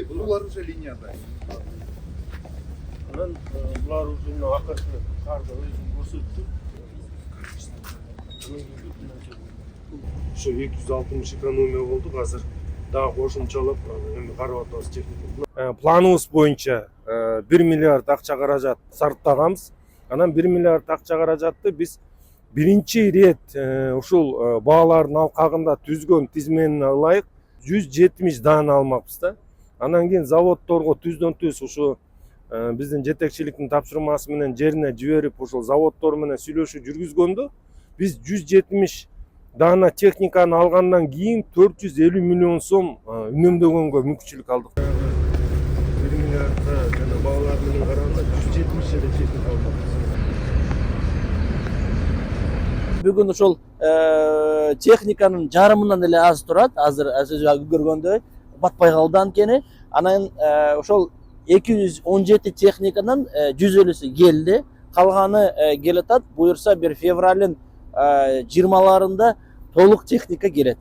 Булар уже линияда. Анан булар уже акыркы карды өзүн көрсөттү. Ошо 260 экономия болду. Азыр дагы кошумчалап эми карап атабыз техника. Планыбыз боюнча 1 миллиард акча каражат сарптаганбыз. Анан 1 миллиард акча каражатты биз биринчи ирет ушул баалардын алкагында түзгөн тизменине ылайык 170 даана алмакпыз да. Анан кийин заводдорго түздөн түз ушу биздин жетекчиликтин тапшырмасы менен жерине жиберип ушул заводдор менен сүйлөшүү жүргүзгөндө биз 170 даана техниканы алгандан кийин 450 миллион сом үнөмдөгөнгө мүмкүнчүлүк алдык. 1 миллиардга жана баалар менен караганда 170 эле техника алдык. Бүгүн ошол техниканын жарымынан эле аз турат. Азыр сиз көргөндөй батпай калды анткени. Анан ошол 217 техникадан 150-сі келди. Калганы келатат. Буюрса бир февралдын 20-ларында толук техника келет.